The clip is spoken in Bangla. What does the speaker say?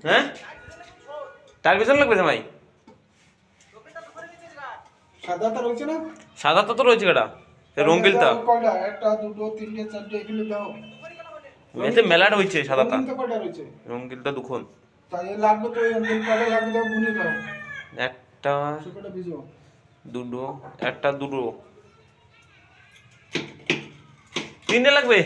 হ্যাঁ তার পিছনে লাগবে জামাই সাদাটা রয়েছে না? সাদাটা তো রয়েছে কেটা রঙ্গিলটা কয়টা? একটা দুটো তিনটে চারটে এগুলো দাও। এতে মেলাটা হয়েছে সাদাটা রঙিন তো কয়টা রয়েছে? রঙ্গিলটা দুখন তাই লাগবে তো রঙিন কয়টা লাগবে দাও গুনে দাও। একটা সুপারটা ভিজো। দুটো একটা দুটো তিনটে লাগবে।